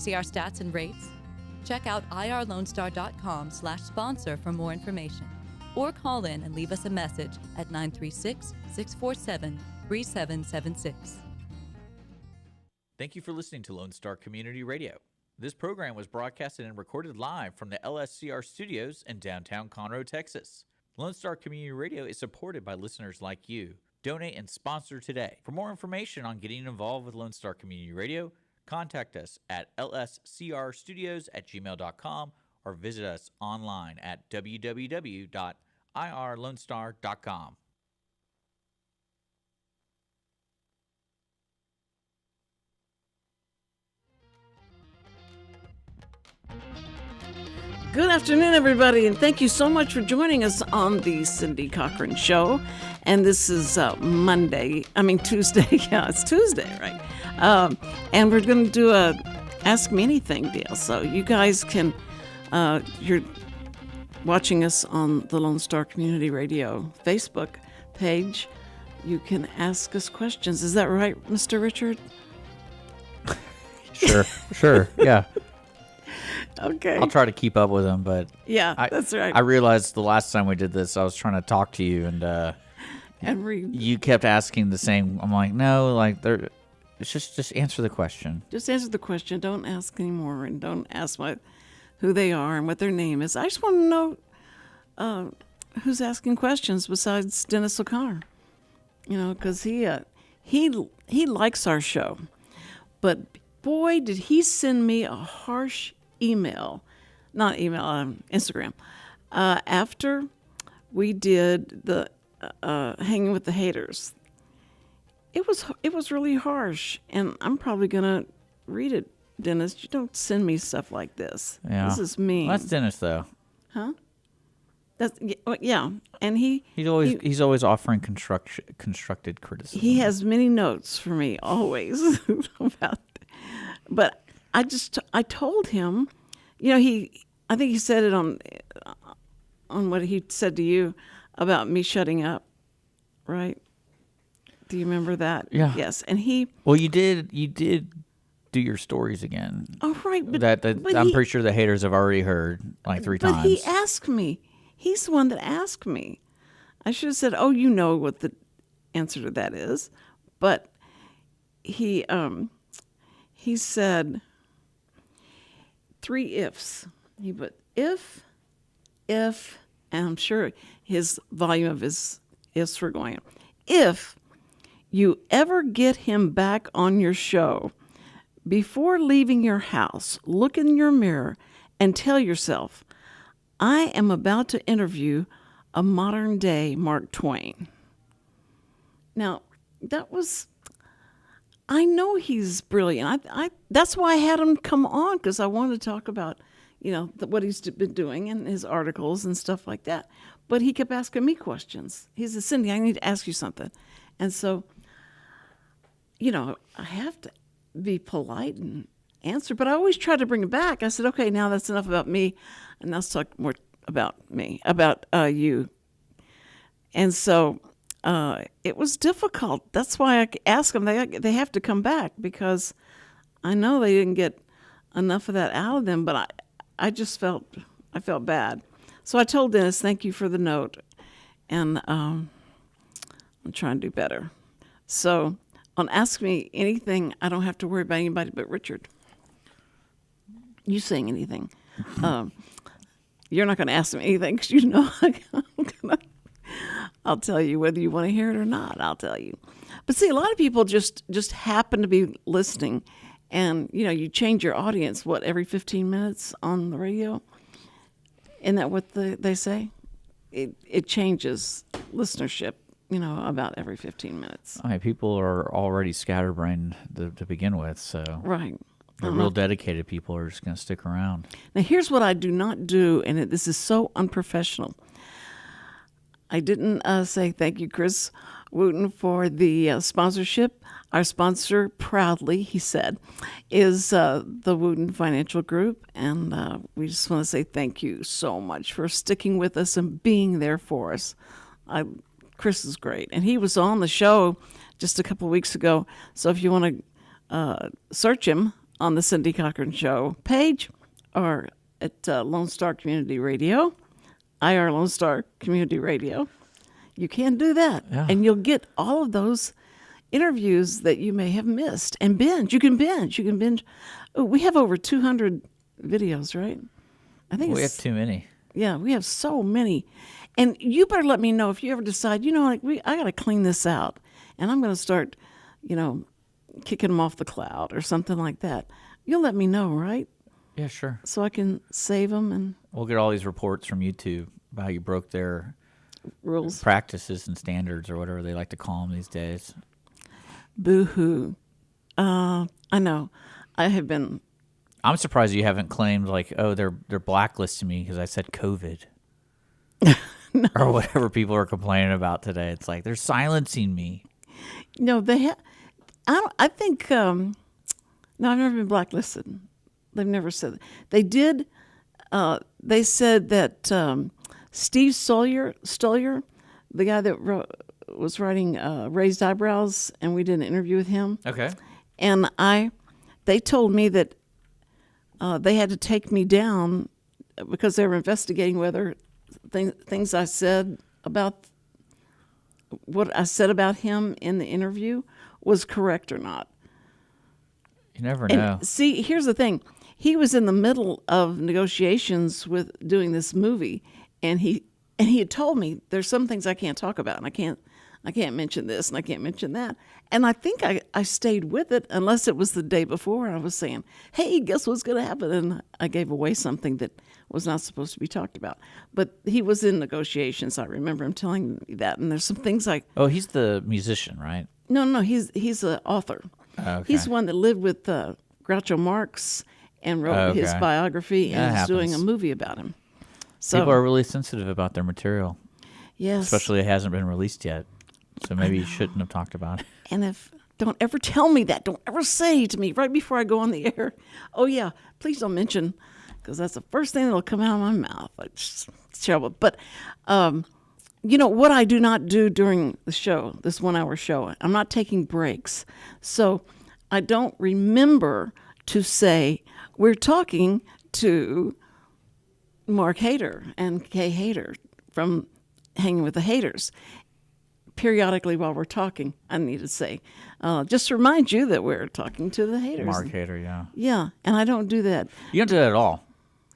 see our stats and rates? Check out irlonestar.com/sponsor for more information, or call in and leave us a message at 936-647-3776. Thank you for listening to Lone Star Community Radio. This program was broadcasted and recorded live from the LSCR studios in downtown Conroe, Texas. Lone Star Community Radio is supported by listeners like you. Donate and sponsor today. For more information on getting involved with Lone Star Community Radio, contact us at lscrstudios@gmail.com or visit us online at www.irlonestar.com. Good afternoon, everybody, and thank you so much for joining us on the Cindy Cochran Show. And this is Tuesday. Yeah, it's Tuesday, right? And we're going to do a Ask Me Anything deal. So you guys can, you're watching us on the Lone Star Community Radio Facebook page. You can ask us questions. Is that right, Mr. Richard? Sure, yeah. Okay. I'll try to keep up with them, but yeah, that's right. I realized the last time we did this, I was trying to talk to you, and read. You kept asking the same. I'm like, no, it's just answer the question. Just answer the question. Don't ask anymore, and don't ask who they are and what their name is. I just want to know who's asking questions besides Dennis O'Connor. Because he likes our show, but boy, did he send me a harsh Instagram, after we did the Hanging with the Haters. It was really harsh, and I'm probably gonna read it. Dennis, you don't send me stuff like this. Yeah. This is mean. Well, that's Dennis, though. Huh? That's yeah, and he's always offering constructed criticism. He has many notes for me always about. But I told him, I think he said it on what he said to you about me shutting up, right? Do you remember that? Yeah. Yes, and Well, you did do your stories again. Oh, right, but I'm pretty sure the haters have already heard like 3 times. But he asked me. He's the one that asked me. I should have said, "Oh, you know what the answer to that is," but he said 3 ifs. He put if, and I'm sure his volume of his ifs were going up. If you ever get him back on your show, before leaving your house, look in your mirror and tell yourself, I am about to interview a modern-day Mark Twain. Now, I know he's brilliant. That's why I had him come on, because I wanted to talk about, what he's been doing and his articles and stuff like that. But he kept asking me questions. He said, Cindy, I need to ask you something. And so, I have to be polite and answer, but I always try to bring it back. I said, okay, now that's enough about me, and let's talk more about me, about you. And so it was difficult. That's why I asked them. They have to come back, because I know they didn't get enough of that out of them, but I just felt bad. So I told Dennis, thank you for the note, and I'm trying to do better. So on Ask Me Anything, I don't have to worry about anybody but Richard. You saying anything. You're not going to ask me anything, because I'll tell you whether you want to hear it or not. I'll tell you. But see, a lot of people just happen to be listening, and you change your audience every 15 minutes on the radio. Isn't that what they say? It changes listenership, about every 15 minutes. I mean, people are already scatterbrained to begin with, so right. The real dedicated people are just going to stick around. Now, here's what I do not do, and this is so unprofessional. I didn't say thank you, Chris Wootton, for the sponsorship. Our sponsor, proudly, he said, is the Wootton Financial Group, and we just want to say thank you so much for sticking with us and being there for us. Chris is great, and he was on the show just a couple of weeks ago, so if you want to search him on the Cindy Cochran Show page or at Lone Star Community Radio, IR Lone Star Community Radio. You can do that. Yeah. And you'll get all of those interviews that you may have missed. And binge. You can binge. Oh, we have over 200 videos, right? I think We have it's, too many. yeah, we have so many. And you better let me know if you ever decide, I got to clean this out. And I'm going to start, kicking them off the cloud or something like that. You'll let me know, right? Yeah, sure. So I can save them and We'll get all these reports from YouTube about how you broke their rules. practices and standards or whatever they like to call them these days. Boo-hoo. I know. I have been... I'm surprised you haven't claimed they're blacklisting me because I said COVID. No. Or whatever people are complaining about today. It's like they're silencing me. No, they have... I think... no, I've never been blacklisted. They've never said that. They did... they said that Steve Stollier, the guy that was writing Raised Eyebrows, and we did an interview with him. Okay. And they told me that they had to take me down because they were investigating whether things I said about what I said about him in the interview was correct or not. You never know. And see, here's the thing. He was in the middle of negotiations with doing this movie, and he had told me there's some things I can't talk about, and I can't mention this and I can't mention that. And I think I stayed with it unless it was the day before and I was saying, hey, guess what's going to happen? And I gave away something that was not supposed to be talked about. But he was in negotiations. I remember him telling me that. And there's some things like... Oh, he's the musician, right? No, he's an author. Okay. He's one that lived with Groucho Marx and wrote his biography and is doing a movie about him. So, people are really sensitive about their material. Yes. Especially it hasn't been released yet. So maybe you shouldn't have talked about it. And don't ever tell me that. Don't ever say to me right before I go on the air, oh, yeah, please don't mention, because that's the first thing that'll come out of my mouth. It's terrible. But, what I do not do during the show, this 1 hour show, I'm not taking breaks. So I don't remember to say, we're talking to Mark Hader and Kay Hader from Hanging with the Haters. Periodically while we're talking, I need to say, just to remind you that we're talking to the haters. Mark Hader, yeah. Yeah, and I don't do that. You don't do that at all.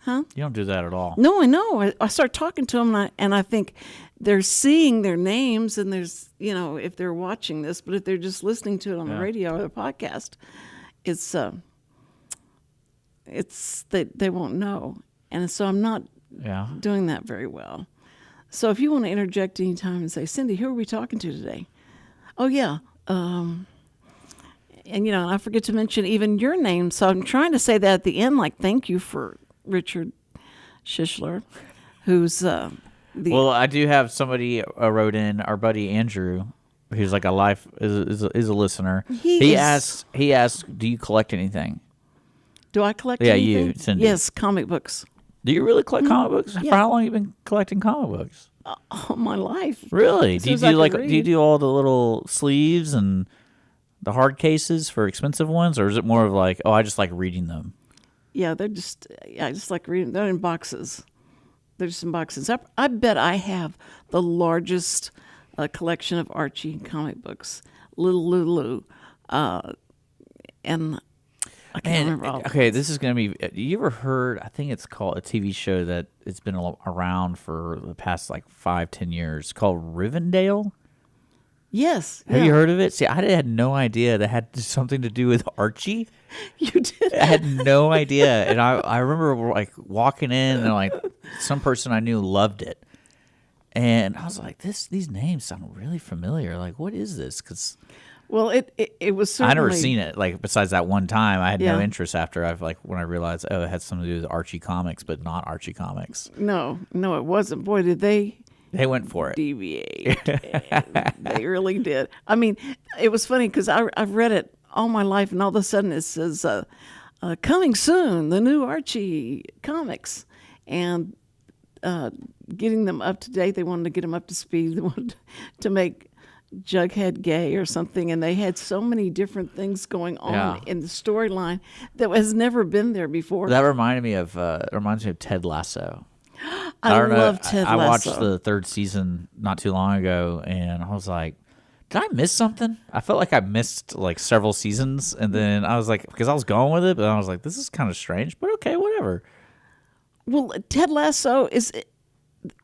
Huh? You don't do that at all. No, I know. I start talking to them, and I think they're seeing their names, and there's, if they're watching this, but if they're just listening to it on the radio or the podcast, they won't know. And so I'm not doing that very well. So if you want to interject anytime and say, Cindy, who are we talking to today? Oh, yeah. And I forget to mention even your name. So I'm trying to say that at the end, thank you for Richard Shishler, who's Well, I do have somebody wrote in, our buddy Andrew, who's like is a listener. He asked, do you collect anything? Do I collect anything? anything? You, Cindy. Yes, comic books. Do you really collect comic books? Yeah. For how long have you been collecting comic books? All my life. Really? Do you Soon as I do can do you read. do all the little sleeves and the hard cases for expensive ones, or is it more of I just like reading them? Yeah, I just like reading. They're in boxes. They're just in boxes. I bet I have the largest collection of Archie comic books. Little Lulu. And I can't remember all. Okay, this is going to be... You ever heard... I think it's called a TV show that it's been around for the past 5-10 years called Rivendell? Yes. Have you heard of it? See, I had no idea that had something to do with Archie. You did? I had no idea. And I remember walking in and some person I knew loved it. And I was like, these names sound really familiar. What is this? Because... Well, it was certainly... I never seen it. Besides that one time, I had no Yeah. interest after when I realized, it had something to do with Archie comics, but not Archie comics. No, it wasn't. Boy, did they They went for it. deviate. They really did. I mean, it was funny because I've read it all my life, and all of a sudden it says, coming soon, the new Archie comics. And getting them up to date, they wanted to get them up to speed. They wanted to make Jughead gay or something, and they had so many different things going on Yeah. in the storyline that has never been there before. That reminded me of Ted Lasso. I don't know. love Ted I Lasso. watched the 3rd season not too long ago, and I was like, did I miss something? I felt like I missed like several seasons, and then I was like, because I was going with it, but I was like, this is kind of strange, but okay, whatever. Well, Ted Lasso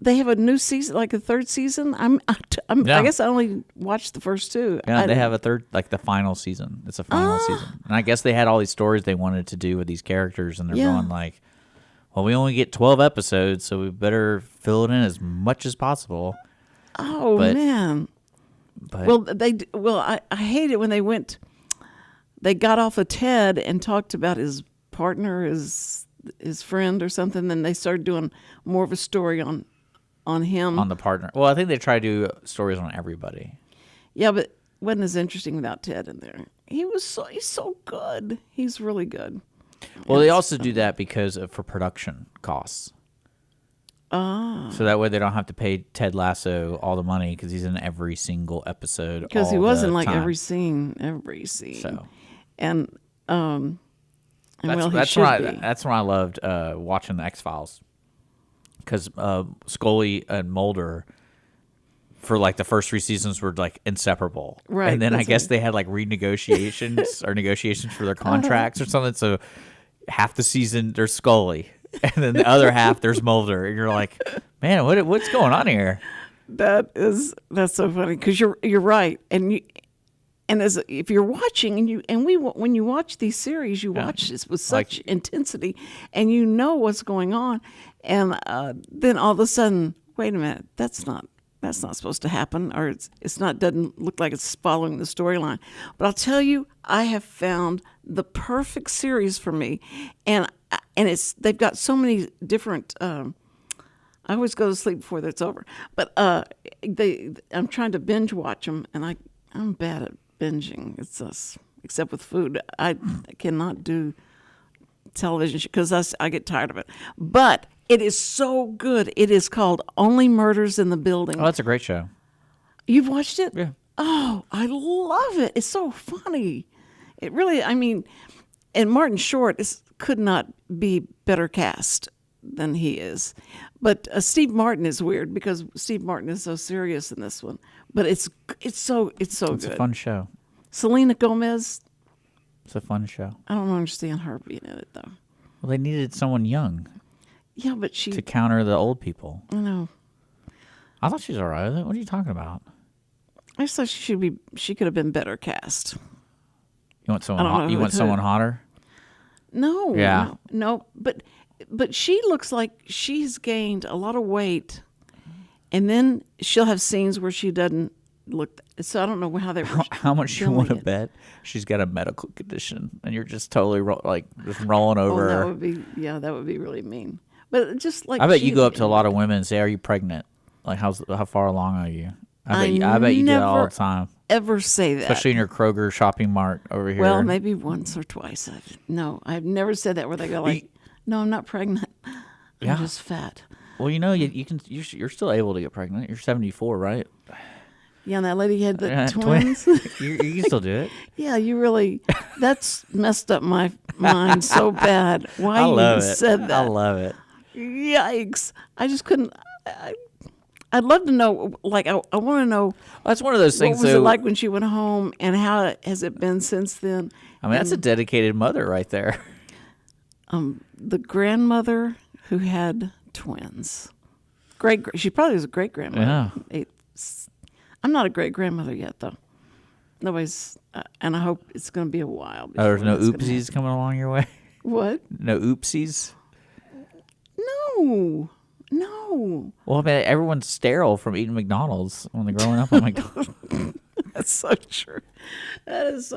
they have a new season, like a 3rd season. Yeah. I guess I only watched the first 2. Yeah, they have a 3rd, like the final season. It's a final season, and I guess they had all these stories they wanted to do with these characters, and they're Yeah. going like, well, we only get 12 episodes, so we better fill it in as much as possible. Oh But- man. But I hate it when they got off of Ted and talked about his partner, his friend or something. Then they started doing more of a story on him. on the partner, well, I think they try to do stories on everybody. Yeah, but wasn't as interesting without Ted in there. He's so good. He's really good. Well, they also do that because for production costs. So that way they don't have to pay Ted Lasso all the money because he's in every single episode. Because he all was the in like time. every scene. So And and that's, well, he that's should when be. that's when I loved watching the X-Files, because Scully and Mulder for like the first 3 seasons were like inseparable. Right, And then I that's guess right. they had like renegotiations or negotiations for their contracts or something. So half the season there's Scully, and then the other half there's Mulder, and you're like, man, what's going on here? That's so funny because you're right, and if you're watching when you watch these series, you watch this with such intensity, and you know what's going on, and then all of a sudden, wait a minute, that's not supposed to happen, or it's not, doesn't look like it's following the storyline. But I'll tell you, I have found the perfect series for me, and they've got so many different. I always go to sleep before that's over, but I'm trying to binge watch them, and I'm bad at binging. It's us, except with food. I cannot do television because I get tired of it. But it is so good. It is called Only Murders in the Building. Oh, that's a great show. You've watched it? Yeah. Oh, I love it. It's so funny. It really, I mean, and Martin Short could not be better cast than he is. But Steve Martin is weird because Steve Martin is so serious in this one. But it's so It's good. a fun show. Selena Gomez, It's a fun show. I don't understand her being in it though. Well, they needed someone young Yeah, but to counter the old people. I know. I thought she was all right with it. What are you talking about? I just thought she could have been better cast. You want someone? I don't know You who want it someone could. hotter? No. Yeah. No. But she looks like she's gained a lot of weight, and then she'll have scenes where she doesn't look. So I don't know how they were. How much you filming want to it. bet she's got a medical condition, and you're just totally just rolling Oh, over that her? would be really mean. But just like I bet you go up to a lot of women and say, "Are you pregnant? Like, how far along are you?" I bet you do that all never the time, ever say that. especially in your Kroger shopping mart over here. Well, maybe once or twice. I've never said that where they go like, "No, I'm not pregnant. I'm Yeah. just fat." Well, you're still able to get pregnant. You're 74, right? Yeah, and that lady had the Yeah, twins. you can still do it. Yeah, you really. That's messed up my mind so bad. Why I you love even it. said I that? love it. Yikes! I just couldn't. I'd love to know. Like, I want to know That's one of those what things. was though, it like when she went home, and how has it been since then? I mean, that's a dedicated mother right there. The grandmother who had twins. She probably was a great grandmother. Yeah. I'm not a great grandmother yet, though. Nobody's, and I hope it's going to be a while. Oh, there's no before that's gonna oopsies coming along your way. happen. What? No oopsies. No. Well, I mean, everyone's sterile from eating McDonald's when they're growing up on McDonald's. That's so true. That is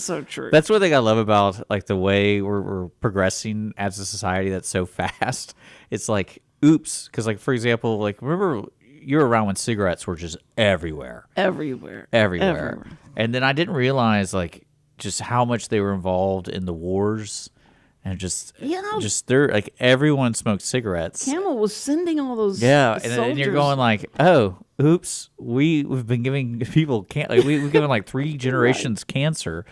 so true. That's one thing I love about like the way we're progressing as a society that's so fast. It's like, oops, because like for example, like remember you were around when cigarettes were just everywhere, Everywhere. and then I didn't realize like just how much they were involved in the wars, and just they're like everyone smoked cigarettes. Camel was sending all those. Yeah, and then you're soldiers. going like, oh, oops, we've been giving people we've given like 3 generations cancer,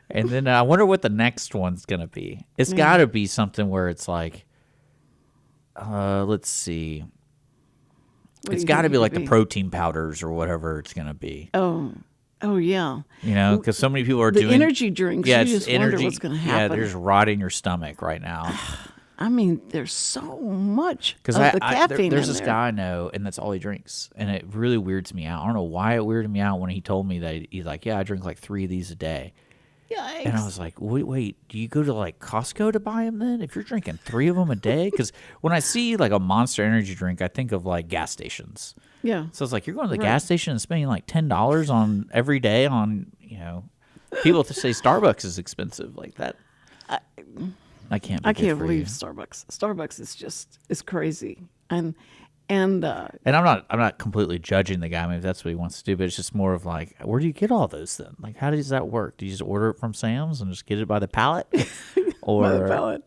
and then I wonder what the next one's gonna be. It's got to be something where it's like, let's see, it's got to be like the protein powders or whatever it's gonna be. Oh yeah. Because so many people are the doing energy drinks. Yeah, You it's just energy. wonder what's going to happen. Yeah, they're just rotting your stomach right now. I mean, there's so much Because of the caffeine there's in this there. guy I know, and that's all he drinks, and it really weirds me out. I don't know why it weirded me out when he told me that he's like, yeah, I drink like 3 of these a day. Yikes. And I was like, wait, do you go to like Costco to buy them then? If you're drinking 3 of them a day? Because when I see like a Monster Energy drink, I think of like gas stations. Yeah. So it's like you're going to the gas station and spending like $10 on every day on, people to say Starbucks is expensive like that. I can't believe Starbucks. Starbucks is it's crazy. And I'm not completely judging the guy. Maybe that's what he wants to do, but it's just more of like, where do you get all those then? Like, how does that work? Do you just order it from Sam's and just get it by the pallet? Or by the pallet.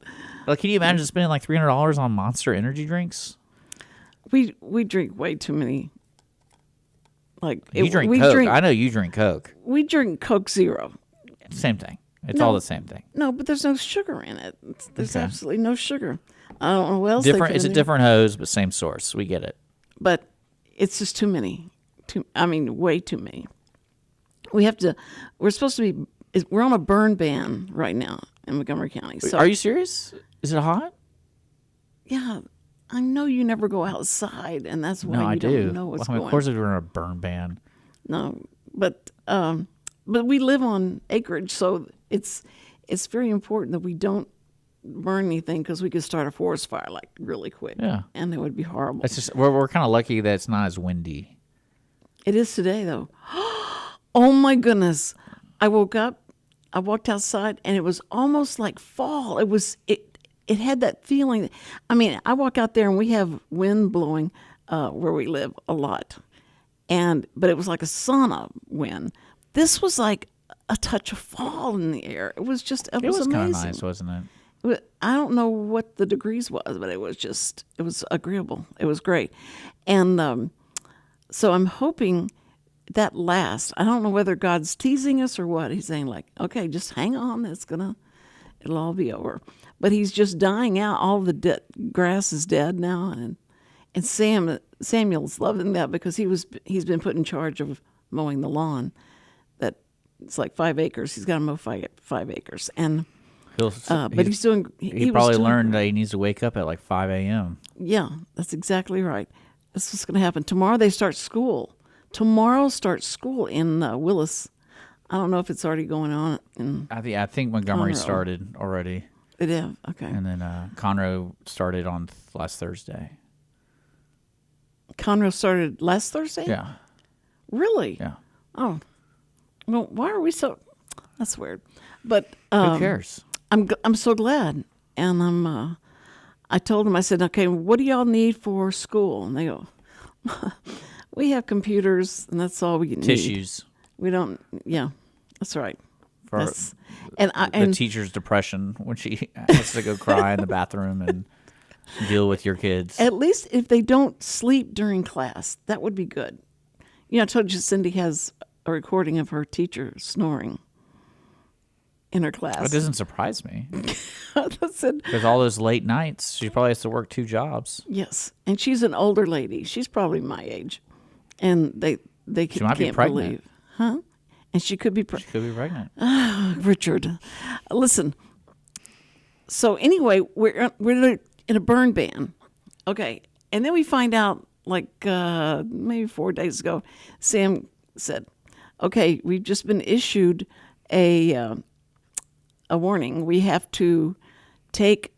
Like, can you imagine spending like $300 on Monster Energy drinks? We drink way too many. Like You drink Coke. I know you drink Coke. We drink Coke Zero. Same thing. It's all the same thing. No, but there's no sugar in it. There's absolutely no sugar. I don't know what else. Different. They put It's in a there. different hose, but same source. We get it. But it's just too many. Way too many. We're supposed to be. We're on a burn ban right now in Montgomery County. So Are you serious? Is it hot? yeah, I know you never go outside, and that's why No, you I do. don't know what's Of going. course, we're in a burn ban. No, but we live on acreage, so it's very important that we don't burn anything because we could start a forest fire like really quick. Yeah. And it would be horrible. It's just we're kind of lucky that it's not as windy. It is today though. Oh my goodness. I woke up, I walked outside, and it was almost like fall. It had that feeling. I mean, I walk out there and we have wind blowing where we live a lot. But it was like a sauna wind. This was like a touch of fall in the air. It was It was amazing. kind of nice, wasn't it? I don't know what the degrees was, but it was agreeable. It was great. And so I'm hoping that lasts. I don't know whether God's teasing us or what. He's saying like, okay, just hang on. It'll all be over. But he's just dying out. All the grass is dead now. And Samuel's loving that because he's been put in charge of mowing the lawn. That it's like 5 acres. He's got to mow 5 acres. And but he's doing. He probably learned that he needs to wake up at like 5 a.m. Yeah, that's exactly right. That's what's going to happen tomorrow. They start school. Tomorrow starts school in Willis. I don't know if it's already going on. I think Montgomery Conroe. started already, It is okay. and then Conroe started on last Thursday. Conroe started last Thursday. Yeah, Really? yeah. Oh, well, why are we so? That's weird. But Who cares? I'm so glad, and I told them, I said, okay, what do y'all need for school? And they go, we have computers, and that's all we need. Tissues We don't. Yeah, that's right. for That's, the teacher's depression when she has to go cry in the bathroom and deal with your kids. at least if they don't sleep during class, that would be good. I told you Cindy has a recording of her teacher snoring in her class. It doesn't surprise me I said, because all those late nights, she probably has to work 2 jobs. yes, and she's an older lady. She's probably my age, and they She might be can't pregnant. believe, huh? And she could be She could be pregnant. Richard. Listen. So anyway, we're in a burn ban, okay, and then we find out like maybe 4 days ago, Sam said, "Okay, we've just been issued a warning. We have to take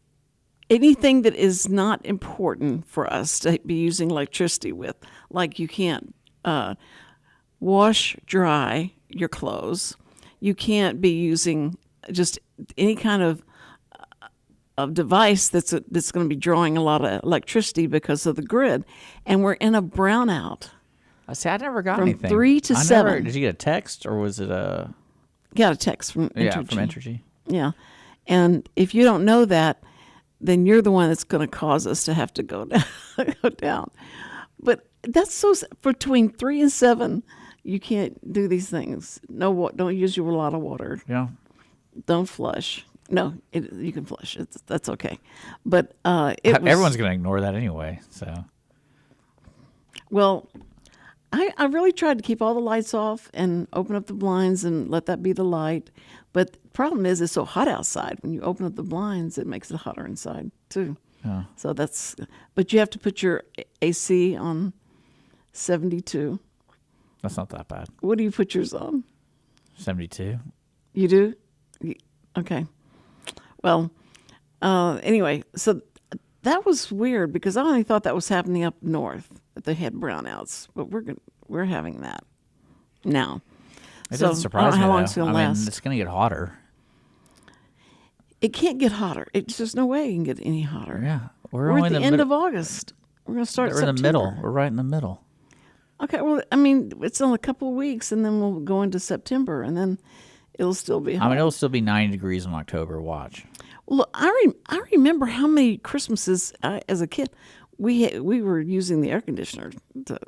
anything that is not important for us to be using electricity with, like you can't wash dry your clothes. You can't be using just any kind of device that's going to be drawing a lot of electricity because of the grid, and we're in a brownout." I see. I never got From anything. 3 to 7. Did you get a text or was it a? Got a text from Entergy. Yeah, from Entergy. Yeah, and if you don't know that, then you're the one that's going to cause us to have to go down. But That's so between 3 and 7, you can't do these things. No, don't use a lot of water. Yeah. Don't flush. No, you can flush. That's okay. But Everyone's going to ignore that anyway. So. Well, I really tried to keep all the lights off and open up the blinds and let that be the light. But the problem is it's so hot outside. When you open up the blinds, it makes it hotter inside too. Yeah. So but you have to put your AC on 72. That's not that bad. What do you put yours on? 72. You do? Okay. Well, anyway, so that was weird because I only thought that was happening up north that they had brownouts, but we're having that now. It So, doesn't I surprise don't know me, how long though. it's gonna I mean, last. it's going to get hotter. It can't get hotter. There's no way it can get any hotter. Yeah. We're only at the in end middle. of August. We're going to start We're in the September. middle. We're right in the middle. Okay, well, I mean, it's in a couple of weeks, and then we'll go into September, and then it'll still be hot. I mean, it'll still be 90 degrees in October. Watch. Look, I remember how many Christmases as a kid we were using the air conditioner to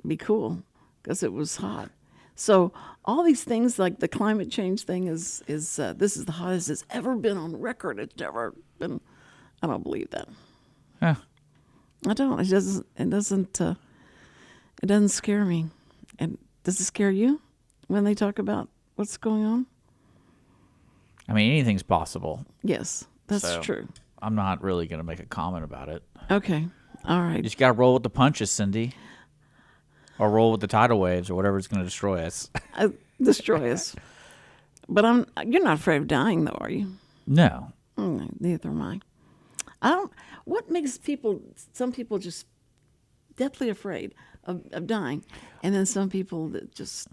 be cool because it was hot. So all these things like the climate change thing is this is the hottest it's ever been on record. It's never been. I don't believe that. Yeah. I don't. It doesn't scare me. And does it scare you when they talk about what's going on? I mean, anything's possible. Yes, that's So, true. I'm not really going to make a comment about it. Okay. All right. You just got to roll with the punches, Cindy. Or roll with the tidal waves or whatever's going to destroy us. Destroy us. But you're not afraid of dying, though, are you? No. Neither am I. What makes some people just deathly afraid of dying, and then some people that just,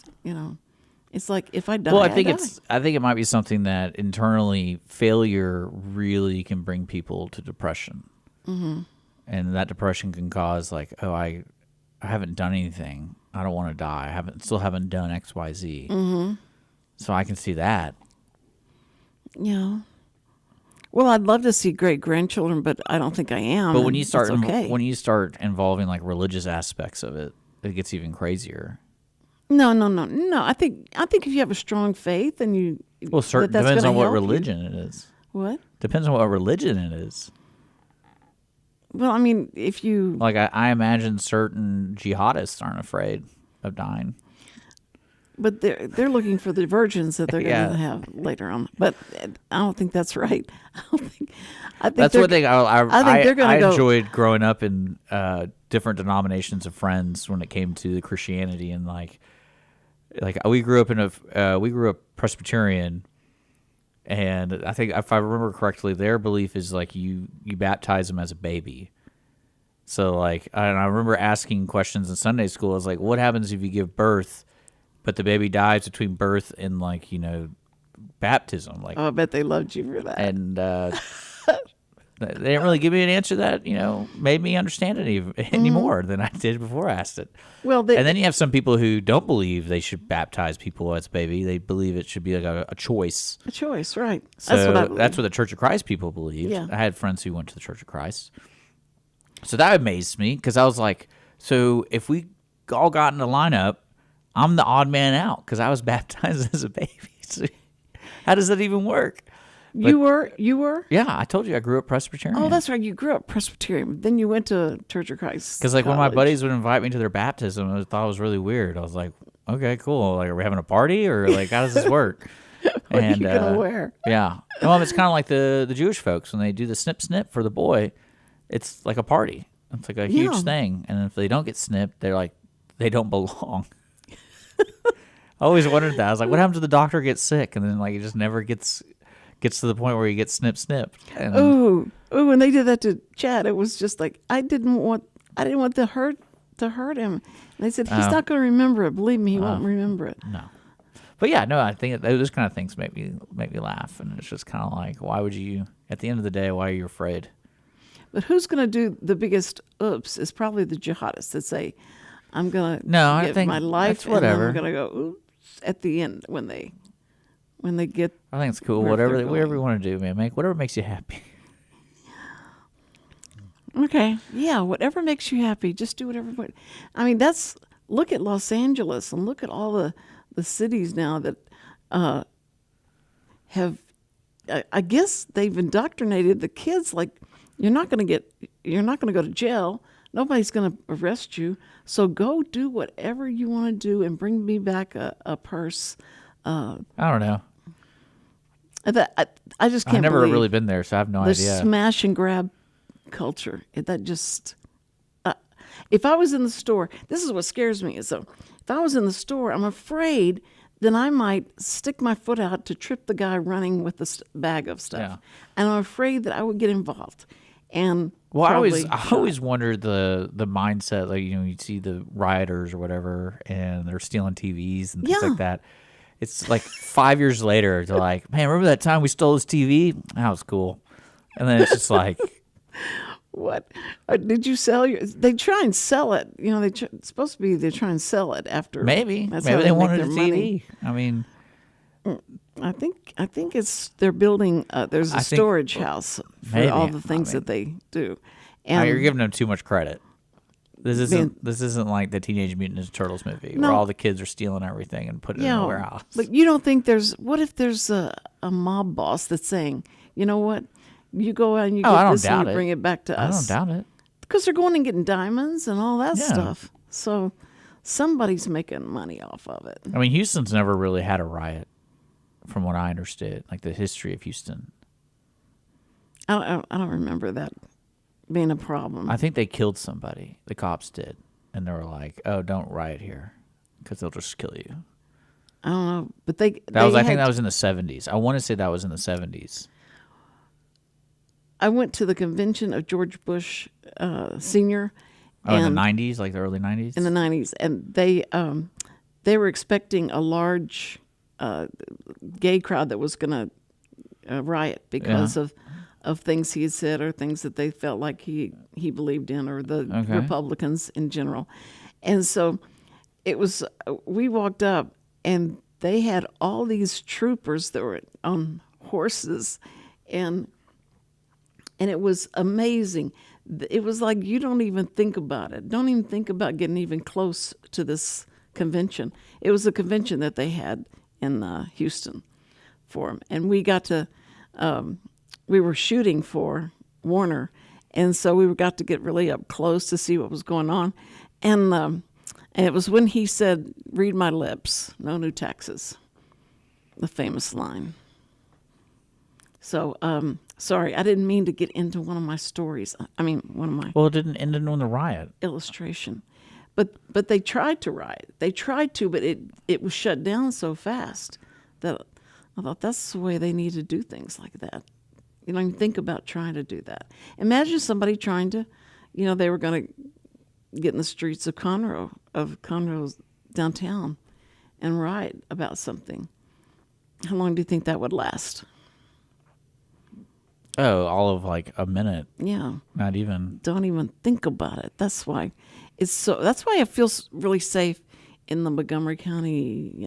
it's like if I die, Well, I die. think it might be something that internally failure really can bring people to depression. Mm-hmm. And that depression can cause like, oh, I haven't done anything. I don't want to die. I still haven't done X, Y, Z. Mm-hmm. So I can see that. Yeah. Well, I'd love to see great grandchildren, but I don't think I am. But when you start okay. when you start involving like religious aspects of it, it gets even crazier. No. I think if you have a strong faith and you that's depends gonna on what help you. religion it is. What? Depends on what religion it is. Well, I mean, if you Like I imagine certain jihadists aren't afraid of dying. But they're looking for the virgins that they're going Yeah. to have later on. But I don't think that's right. I think That's they're- what they. I think they're going to go. I enjoyed growing up in different denominations of friends when it came to the Christianity and like we grew up Presbyterian, and I think if I remember correctly, their belief is like you baptize them as a baby. So like, and I remember asking questions in Sunday school. I was like, what happens if you give birth, but the baby dies between birth and like baptism? Like, Oh, I bet they loved you for that. and they didn't really give me an answer that made me understand it any more than I did before I asked it. Well, And then you have some people who don't believe they should baptize people as a baby. They believe it should be like a choice. a choice, right? So That's what I believe. that's what the Church of Christ people believe. Yeah. I had friends who went to the Church of Christ. So that amazed me because I was like, so if we all got in a lineup, I'm the odd man out because I was baptized as a baby. So how does that even work? You were? Yeah, I told you I grew up Presbyterian. Oh, that's right. You grew up Presbyterian. Then you went to Church of Christ. Because like when my College. buddies would invite me to their baptism, I thought it was really weird. I was like, okay, cool. Like, are we having a party or like how does this work? What are you gonna wear? Yeah. Well, it's kind of like the Jewish folks when they do the snip snip for the boy. It's like a party. It's like a huge Yeah. thing. And if they don't get snipped, they're like they don't belong. I always wondered that. I was like, what happens if the doctor gets sick and then like it just never gets to the point where he gets snipped. And Ooh, when they did that to Chad, it was just like I didn't want to hurt him. And they said he's not going to remember it. Believe me, he won't remember it. No. But yeah, no, I think those kind of things make me laugh, and it's just kind of like, why would you? At the end of the day, why are you afraid? But who's going to do the biggest oops is probably the jihadists that say, I'm going to No, I give think my life that's whatever. and then I'm going to go oops at the end when they get. I think it's cool. Wherever Whatever they're you going. want to do, man. Make whatever makes you happy. Okay. Yeah, whatever makes you happy, just do whatever. I mean, look at Los Angeles and look at all the cities now that have, I guess they've indoctrinated the kids like you're not going to go to jail. Nobody's going to arrest you. So go do whatever you want to do and bring me back a purse. I don't know. I just can't I've never believe really been there, so I have no the idea. smash and grab culture. That just, if I was in the store, this is what scares me. Is so, if I was in the store, I'm afraid then I might stick my foot out to trip the guy running with the bag of stuff, Yeah. and I'm afraid that I would get involved. And Well, I probably always wondered the mindset, like, you see the rioters or whatever, and they're stealing TVs and things Yeah. like that. It's like 5 years later, they're like, man, remember that time we stole this TV? That was cool. And then it's just like, What did you sell your? They try and sell it. It's supposed to be they try and sell it after. maybe That's how they make wanted their a TV. money. I mean, I think it's they're building. There's a I think- storage house for maybe. all the things I that they do. you're giving them too much credit. This Man. isn't like the Teenage Mutant Ninja Turtles movie No. where all the kids are stealing everything and putting it in a warehouse. But you don't think what if there's a mob boss that's saying, you know what, you go out and you I get don't this and doubt you it. bring it back to I us. don't doubt it. Because they're going and getting diamonds and all that Yeah. stuff. So somebody's making money off of it. I mean, Houston's never really had a riot, from what I understood, like the history of Houston. I don't remember that being a problem. I think they killed somebody. The cops did. And they were like, oh, don't riot here because they'll just kill you. I don't know, but I think that was in the 70s. I want to say that was in the 70s. I went to the convention of George Bush Sr. Oh, in the 90s, like the early 90s? in the 90s, and they were expecting a large gay crowd that was going to riot because of things he had said or things that they felt like he believed in, or the Okay. Republicans in general. And so it was, we walked up and they had all these troopers that were on horses, and it was amazing. It was like you don't even think about it. Don't even think about getting even close to this convention. It was a convention that they had in Houston for them. And we got to, we were shooting for Warner. And so we got to get really up close to see what was going on. And it was when he said, "Read my lips, no new taxes," the famous line. So, sorry, I didn't mean to get into one of my stories. I mean, one of my Well, it didn't end in the riot. illustration. But they tried to riot. They tried to, but it was shut down so fast that I thought that's the way they need to do things like that. You don't even think about trying to do that. Imagine somebody trying to, they were going to get in the streets of Conroe's downtown and riot about something. How long do you think that would last? Oh, all of like a minute. Yeah. Not even. Don't even think about it. That's why that's why I feel really safe in the Montgomery County,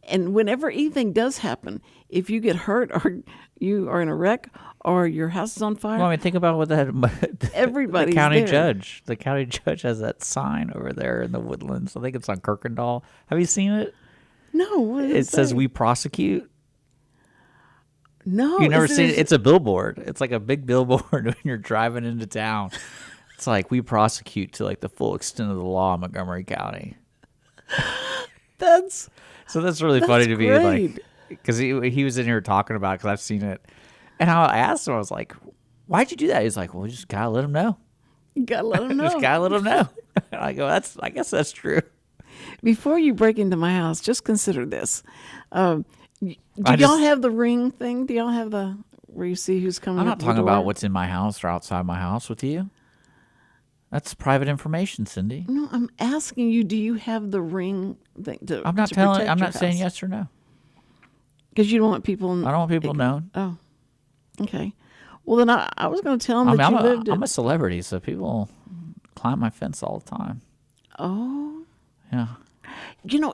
And whenever anything does happen, if you get hurt or you are in a wreck or your house is on fire, Well, I mean, think about what everybody's the county there. judge. The county judge has that sign over there in the woodlands. I think it's on Kirkendall. Have you seen it? No, what does It says say? "We prosecute." No, You've never is seen it? It's a billboard. It's like a big billboard when you're driving into town. It's like, "We prosecute to like the full extent of the law in Montgomery County." That's So that's really funny to me, great. like, because he was in here talking about it because I've seen it, and I asked him, I was like, "Why'd you do that?" He's like, "Well, we just gotta let him know. you gotta let them know. Just gotta let him know." And I go, I guess that's true." Before you break into my house, just consider this. Do I y'all just- have the ring thing? Do y'all have the where you see who's coming? I'm up not the talking door? about what's in my house or outside my house with you. That's private information, Cindy. No, I'm asking you. Do you have the ring thing? I'm not saying yes or no. Because you don't want people. I don't want people knowing. Oh, okay. Well, then I was going to tell them I mean, that you lived I'm in. a celebrity, so people climb my fence all the time. Oh, Yeah.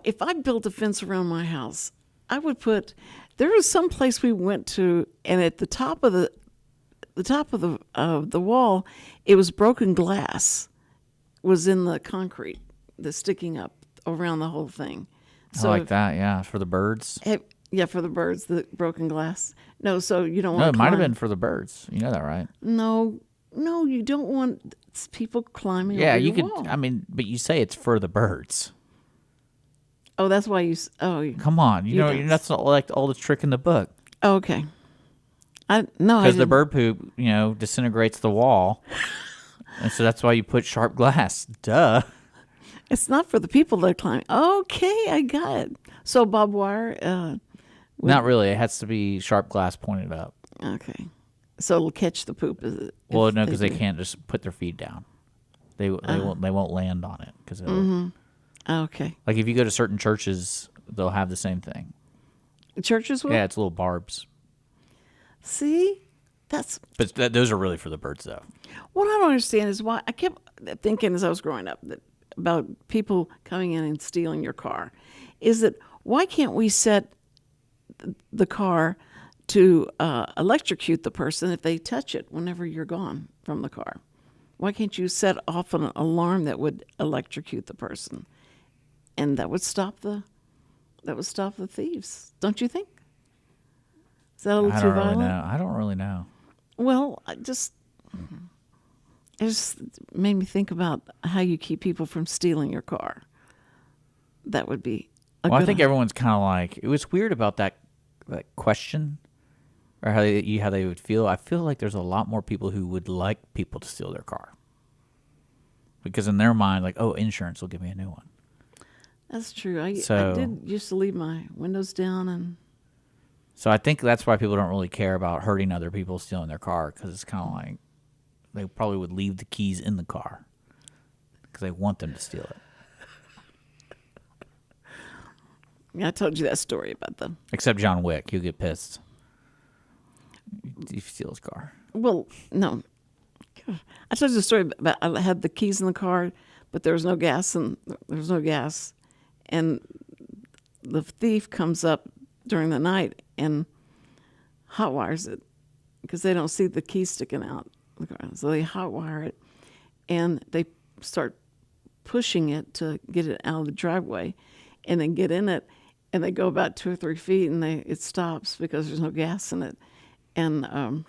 if I built a fence around my house, I would put. There was some place we went to, and at the top of the top of the wall, it was broken glass, was in the concrete, the sticking up around the whole thing. I like that. Yeah, for the birds. Yeah, for the birds, the broken glass. No, so you don't No, want. it might have been for the birds. You know that, right? No, you don't want people climbing. Yeah, over you your could. wall. I mean, but you say it's for the birds. Oh, that's why you. Oh, Come on, you know don't- that's not like the oldest trick in the book. okay. I Because the didn't- bird poop, disintegrates the wall, and so that's why you put sharp glass. Duh. It's not for the people that are climbing. Okay, I got it. So barbed wire. Not really. It has to be sharp glass pointed up. Okay. So it'll catch the poop. Is it? Well, if no, because they do. can't just put their feet down. They won't land on it because Okay. like if you go to certain churches, they'll have the same thing. Churches will. Yeah, it's little barbs. See, that's But those are really for the birds, though. what I don't understand is why I kept thinking as I was growing up about people coming in and stealing your car. Is that why can't we set the car to electrocute the person if they touch it whenever you're gone from the car? Why can't you set off an alarm that would electrocute the person, and that would stop the thieves? Don't you think? Is that a little I too don't really violent? know. I don't really know. Well, it just made me think about how you keep people from stealing your car. That would be a Well, good I think everyone's kind of like it was weird about that question, or how they would feel. I feel like there's a lot more people who would like people to steal their car because in their mind, like, oh, insurance will give me a new one. That's true. I So- did used to leave my windows down, and So I think that's why people don't really care about hurting other people stealing their car because it's kind of like they probably would leave the keys in the car because they want them to steal it. I told you that story about the. Except John Wick, he'll get pissed if you steal his car. Well, no, I told you the story about I had the keys in the car, but there was no gas, and the thief comes up during the night and hotwires it because they don't see the key sticking out the car, so they hotwire it, and they start pushing it to get it out of the driveway, and then get in it, and they go about 2 or 3 feet, and it stops because there's no gas in it, and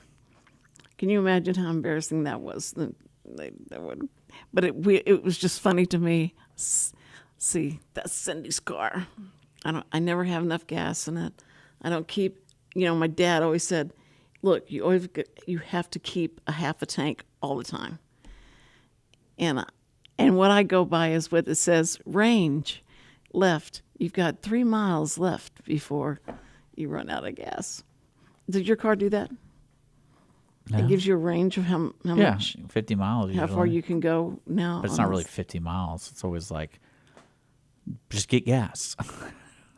can you imagine how embarrassing that was? But it was just funny to me. See, that's Cindy's car. I never have enough gas in it. I don't keep. My dad always said, "Look, you have to keep a half a tank all the time." And what I go by is what it says: range left. You've got 3 miles left before you run out of gas. Did your car do that? No. It gives you a range of how Yeah, much, 50 miles. how far usually. you can go now. But it's on not really this. 50 miles. It's always like, just get gas.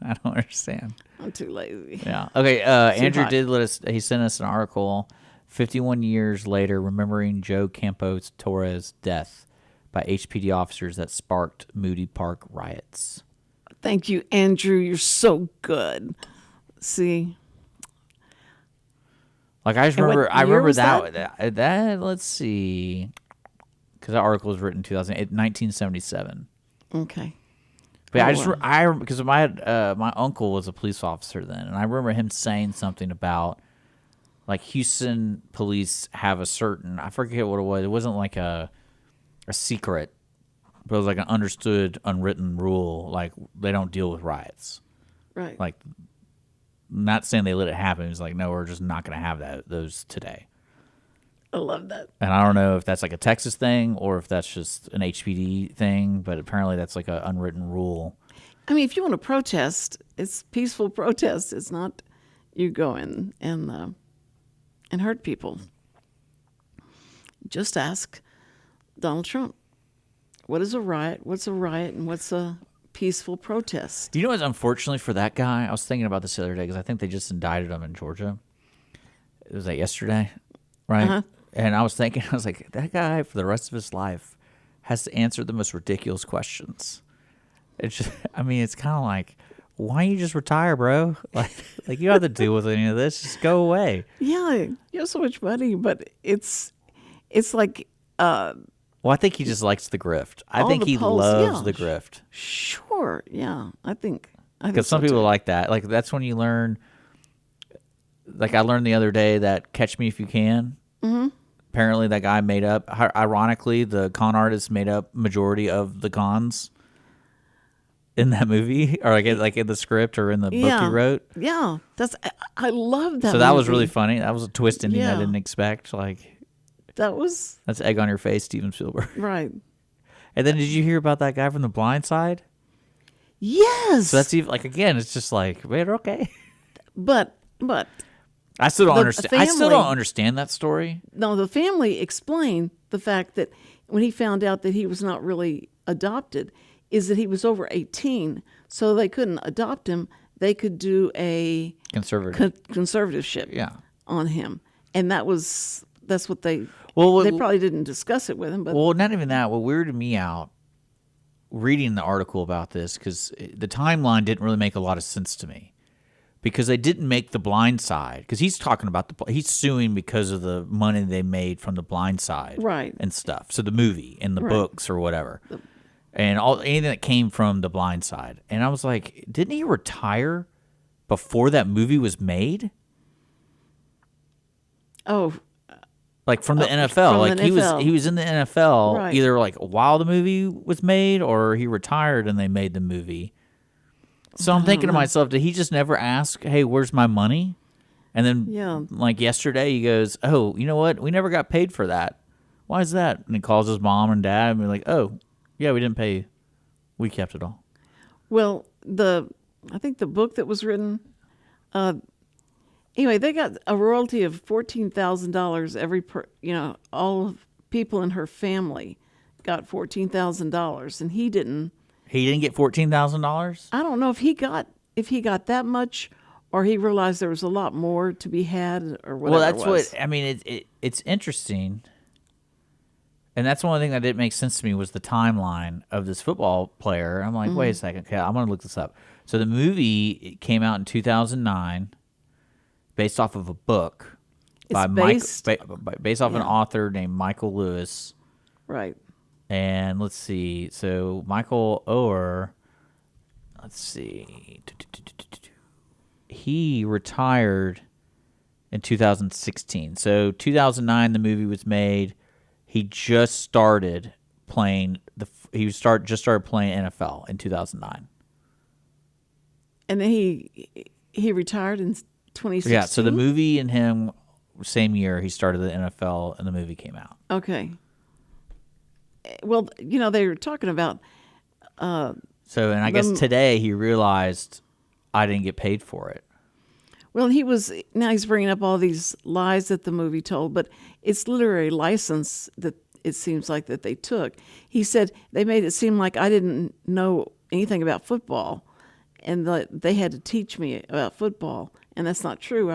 I don't understand. I'm too lazy. Yeah. Okay. Andrew hot. he sent us an article 51 years later, remembering Joe Campos Torres' death by HPD officers that sparked Moody Park riots. Thank you, Andrew. You're so good. See, Like I just And what remember, I year remember was that. Let's see, because that article was written in 1977. okay. But I Oh, just wow. because my uncle was a police officer then, and I remember him saying something about like Houston police have a certain, I forget what it was. It wasn't like a secret, but it was like an understood, unwritten rule. Like they don't deal with riots. Right. Like, not saying they let it happen. It was like, no, we're just not going to have those today. I love that. And I don't know if that's like a Texas thing or if that's just an HPD thing, but apparently that's like an unwritten rule. I mean, if you want to protest, it's peaceful protest. It's not you go in and hurt people. Just ask Donald Trump. What is a riot? What's a riot? And what's a peaceful protest? You know what's unfortunately for that guy? I was thinking about this the other day because I think they just indicted him in Georgia. It was like yesterday, right? Uh-huh. And I was thinking, I was like, that guy for the rest of his life has to answer the most ridiculous questions. It's just, I mean, it's kind of like, why don't you just retire, bro? Like you don't have to deal with any of this. Just go away. Yeah, you have so much money, but it's like Well, I think he just likes the grift. I All think the he polls, loves yeah. the grift. sure, yeah. I think Because some so, people too. like that. Like that's when you learn. Like I learned the other day that "Catch Me If You Can." Mm-hmm. Apparently, that guy made up. Ironically, the con artist made up majority of the cons in that movie, or like in the script or in the book he Yeah, wrote. yeah. I love that. So that was movie. really funny. That was a twist ending I Yeah. didn't expect. Like That was that's egg on your face, Steven Spielberg. right. And then did you hear about that guy from The Blind Side? Yes, So that's even like again, it's just like, wait, okay. but I still don't The understand. I still don't family- understand that story. no, the family explained the fact that when he found out that he was not really adopted, is that he was over 18, so they couldn't adopt him. They could do a Conservative. conservatorship Yeah. on him, and that's what they. Well, they probably didn't discuss it with him, but Well, not even that. What weirded me out reading the article about this, because the timeline didn't really make a lot of sense to me, because they didn't make The Blind Side, because he's talking about he's suing because of the money they made from The Blind Side, Right. and stuff. So the movie and the Right. books or whatever, and anything that came from The Blind Side. And I was like, didn't he retire before that movie was made? oh, Like from the NFL, from like the he NFL. was in the NFL Right. either like while the movie was made or he retired and they made the movie. So I'm thinking to myself, did he just never ask, "Hey, where's my money?" And then, Yeah. like yesterday, he goes, "Oh, you know what? We never got paid for that. Why is that?" And he calls his mom and dad and be like, "Oh, yeah, we didn't pay you. We kept it all." well, I think the book that was written. Anyway, they got a royalty of $14,000 all people in her family got $14,000, and he didn't. He didn't get $14,000. I don't know if he got that much, or he realized there was a lot more to be had, or whatever. Well, that's it was. what I mean. It's interesting, and that's one thing that didn't make sense to me was the timeline of this football player. I'm like, wait a second, okay, I'm gonna look this up. So the movie came out in 2009, based off of a book by based- based off an yeah. author named Michael Lewis. Right. And let's see, so Michael Oher, let's see, he retired in 2016. So 2009, the movie was made. He just started playing just started playing NFL in 2009. And then he retired in 2016. Yeah. So the movie and him, same year, he started the NFL, and the movie came out. Okay. Well, they were talking about. So, and I guess today he realized I didn't get paid for it. Well, now he's bringing up all these lies that the movie told, but it's literary license that it seems like that they took. He said they made it seem like I didn't know anything about football, and that they had to teach me about football, and that's not true.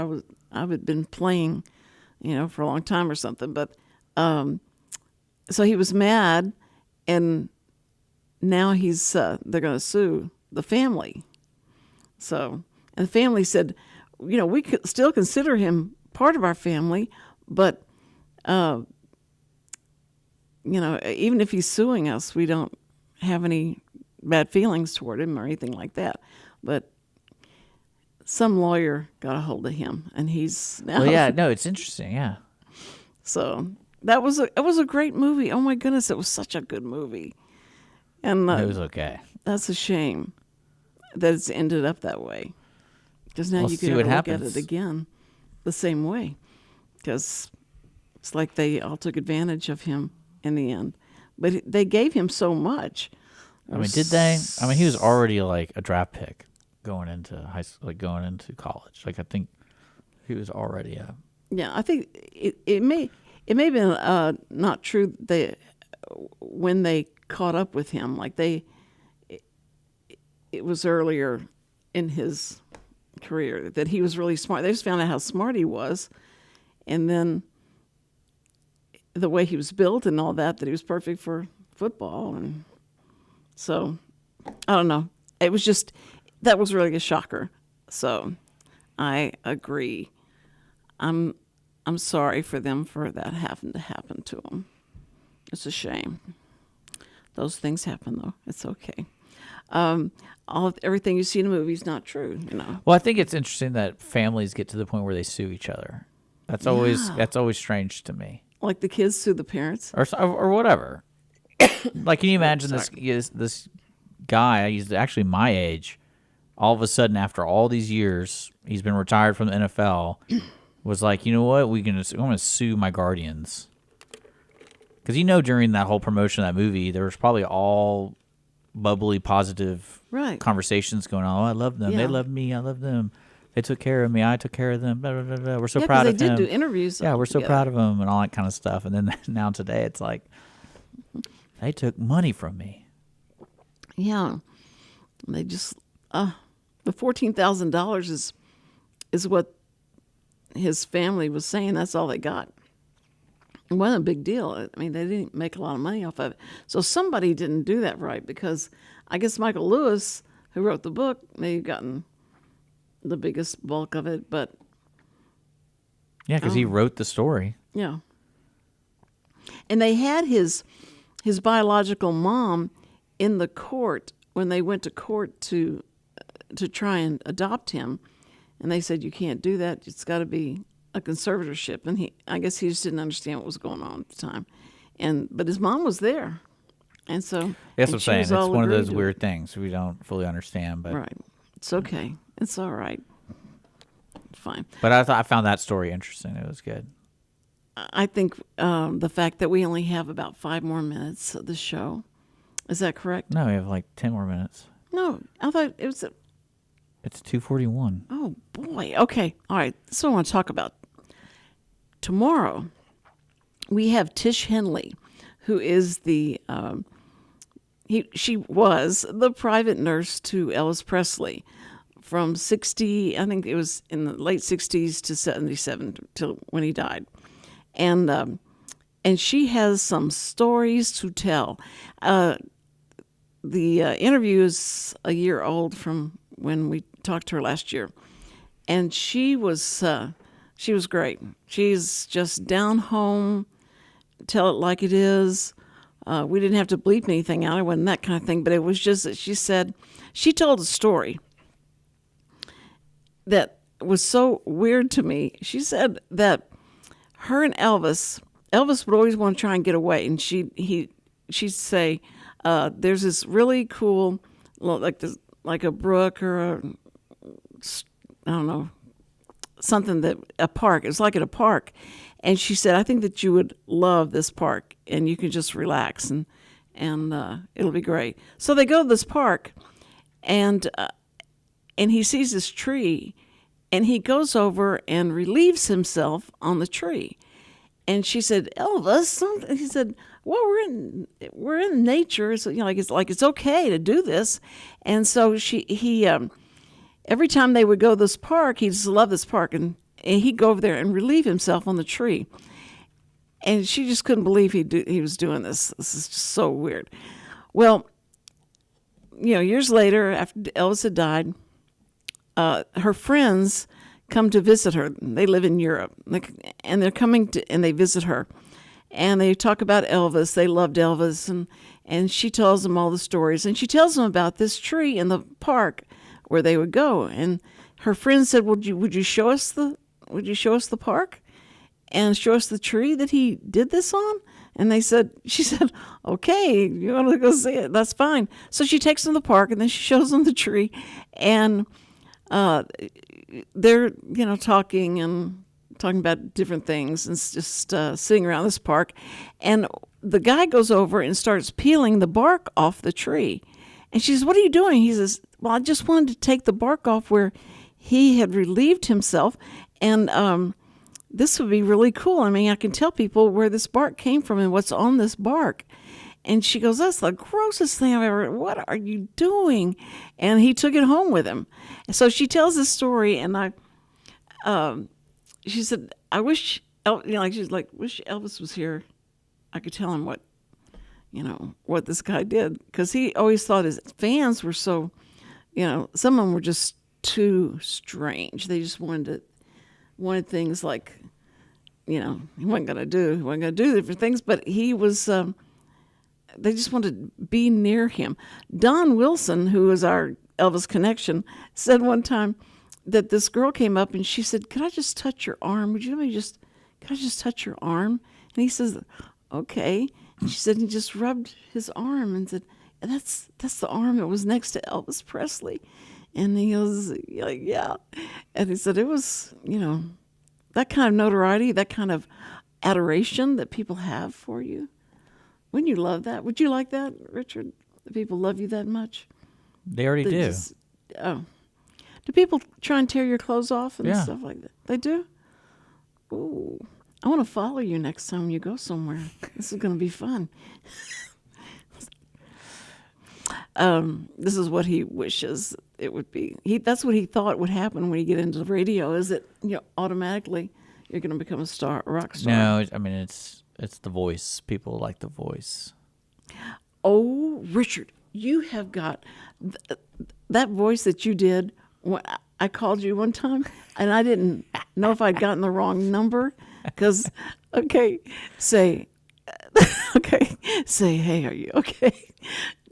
I had been playing, for a long time or something, but so he was mad, and now they're going to sue the family. So, and the family said, we could still consider him part of our family, but, even if he's suing us, we don't have any bad feelings toward him or anything like that. But some lawyer got a hold of him, and he's now. Well, yeah, no, it's interesting. Yeah. So it was a great movie. Oh my goodness, it was such a good movie, and It was okay. that's a shame that it's ended up that way. Because now We'll you see can what never look happens. at it again the same way. Because it's like they all took advantage of him in the end. But they gave him so much. I mean, did they? I mean, he was already like a draft pick going into high school, like going into college. Like I think he was already a. Yeah, I think it may have been not true. When they caught up with him, like it was earlier in his career that he was really smart. They just found out how smart he was, and then the way he was built and all that he was perfect for football. And so I don't know. It was just that was really a shocker. So I agree. I'm sorry for them for that having to happen to them. It's a shame. Those things happen, though. It's okay. Everything you see in a movie is not true, you know. Well, I think it's interesting that families get to the point where they sue each other. That's always strange to me. Like the kids sue the parents. Or whatever. Like, can you imagine this guy? He's actually my age. All of a sudden, after all these years, he's been retired from the NFL. Was like, you know what? I'm going to sue my guardians. Because during that whole promotion of that movie, there was probably all bubbly, positive conversations going on. Oh, I love them. Yeah. They love me. I love them. They took care of me. I took care of them. Blah, blah, blah, blah. We're so proud of him. They did do interviews. Yeah, we're so proud of him and all that kind of stuff. And then now today, it's like, they took money from me. Yeah. They just, the $14,000 is what his family was saying. That's all they got. It wasn't a big deal. I mean, they didn't make a lot of money off of it. So somebody didn't do that right, because I guess Michael Lewis, who wrote the book, may have gotten the biggest bulk of it, but... Yeah, because he wrote the story. Yeah. And they had his biological mom in the court when they went to court to try and adopt him. And they said, you can't do that. It's got to be a conservatorship. And I guess he just didn't understand what was going on at the time. But his mom was there. And so... That's what I'm saying. It's one of those weird things we don't fully understand. But right. It's okay. It's all right. Fine. But I found that story interesting. It was good. I think the fact that we only have about 5 more minutes of the show. Is that correct? No, we have like 10 more minutes. No, I thought it was... It's 2:41. Oh, boy. Okay. All right. This is what I want to talk about. Tomorrow, we have Tish Henley, who is she was the private nurse to Elvis Presley from 60, I think it was in the late 60s to 77 till when he died. And she has some stories to tell. The interview is a year old from when we talked to her last year, and she was great. She's just down home, tell it like it is. We didn't have to bleep anything out. It wasn't that kind of thing, but it was just that she told a story that was so weird to me. She said that her and Elvis would always want to try and get away, and she'd say, there's this really cool, like a brook or I don't know, something a park. It was like at a park. And she said, I think that you would love this park and you can just relax and it'll be great. So they go to this park and he sees this tree and he goes over and relieves himself on the tree. And she said, Elvis, he said, well, we're in nature, so it's okay to do this. And so he every time they would go to this park, he just loved this park, and he'd go over there and relieve himself on the tree. And she just couldn't believe he was doing this. This is just so weird. Well, years later, after Elvis had died, her friends come to visit her. They live in Europe, and they're coming and they visit her. And they talk about Elvis. They loved Elvis, and she tells them all the stories. And she tells them about this tree in the park where they would go. And her friend said, "Would you show us the park, and show us the tree that he did this on?" And she said, "Okay, you want to go see it? That's fine." So she takes them to the park, and then she shows them the tree, and they're talking about different things and just sitting around this park. And the guy goes over and starts peeling the bark off the tree. And she says, "What are you doing?" He says, "Well, I just wanted to take the bark off where he had relieved himself. And this would be really cool. I mean, I can tell people where this bark came from and what's on this bark." And she goes, "That's the grossest thing I've ever, what are you doing?" And he took it home with him. So she tells this story, and she said, "I wish, wish Elvis was here. I could tell him what this guy did." Because he always thought his fans were so some of them were just too strange. They just wanted things like, he wasn't going to do different things, but he was, they just wanted to be near him. Don Wilson, who was our Elvis connection, said one time that this girl came up and she said, "Could I just touch your arm? Could I just touch your arm?" And he says, "Okay." And she said, he just rubbed his arm and said, that's the arm that was next to Elvis Presley. And he goes, like, yeah. And he said, it was, that kind of notoriety, that kind of adoration that people have for you. Wouldn't you love that? Would you like that, Richard? That people love you that much? They already do. Do people try and tear your clothes off and Yeah. stuff like that? They do? Ooh. I want to follow you next time you go somewhere. This is going to be fun. This is what he wishes it would be. That's what he thought would happen when you get into the radio, is that automatically you're going to become a rock star. No, I mean it's the voice. People like the voice. Oh, Richard, you have got that voice that you did when I called you one time, and I didn't know if I'd gotten the wrong number. Because, say, hey, are you okay?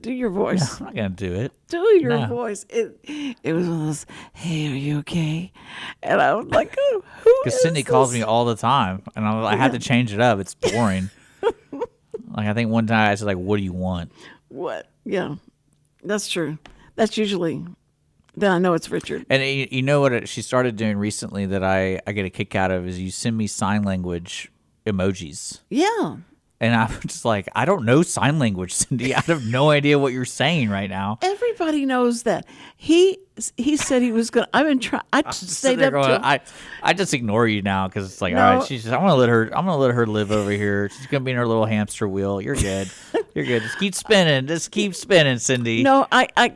Do your voice. I'm not gonna do it. Do your voice. It was one of those, "Hey, are you okay?" And I was like, "Oh, who?" Because Cindy calls me all the time, and I had to change it up. It's boring. Like I think one time I said, like, "What do you want?" What? Yeah, that's true. That's usually. Then I know it's Richard. And you know what she started doing recently that I get a kick out of is you send me sign language emojis. Yeah. And I'm just like, I don't know sign language, Cindy. I have no idea what you're saying right now. Everybody knows that. He said he was going to. I've been trying. I stayed up to. I just ignore you now because it's like, No. all right, I'm gonna let her live over here. She's gonna be in her little hamster wheel. You're good. You're good. Just keep spinning. Cindy. No, I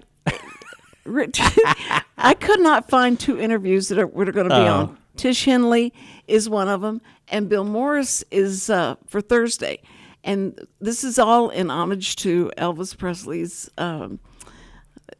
could not find two interviews that are going to be on. Tish Henley is one of them, and Bill Morris is for Thursday. And this is all in homage to Elvis Presley's,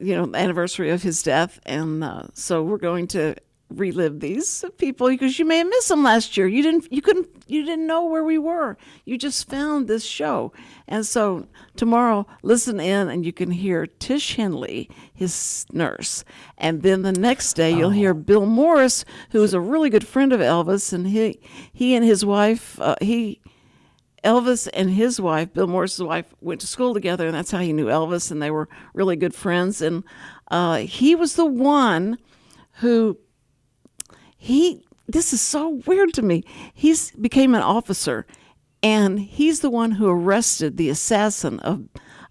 anniversary of his death. And so we're going to relive these people because you may have missed them last year. You didn't know where we were. You just found this show. And so tomorrow, listen in and you can hear Tish Henley, his nurse. And then the next day you'll hear Bill Morris, who is a really good friend of Elvis, and he and his wife, Elvis and his wife, Bill Morris's wife, went to school together, and that's how he knew Elvis, and they were really good friends. And he was the one who this is so weird to me. He's became an officer, and he's the one who arrested the assassin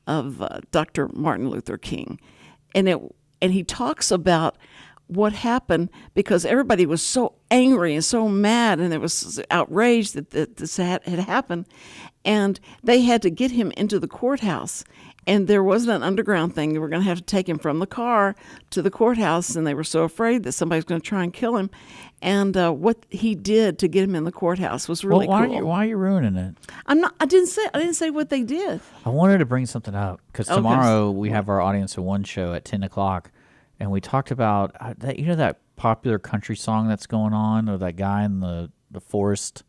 of Dr. Martin Luther King, and he talks about what happened because everybody was so angry and so mad, and there was outrage that this had happened, and they had to get him into the courthouse. And there wasn't an underground thing. They were going to have to take him from the car to the courthouse, and they were so afraid that somebody was going to try and kill him. And what he did to get him in the courthouse was really cool. Why are you ruining it? I didn't say what they did. I wanted to bring something up because tomorrow we have our Audience of One show at 10 o'clock, and we talked about that. You know that popular country song that's going on, or that guy in the forest.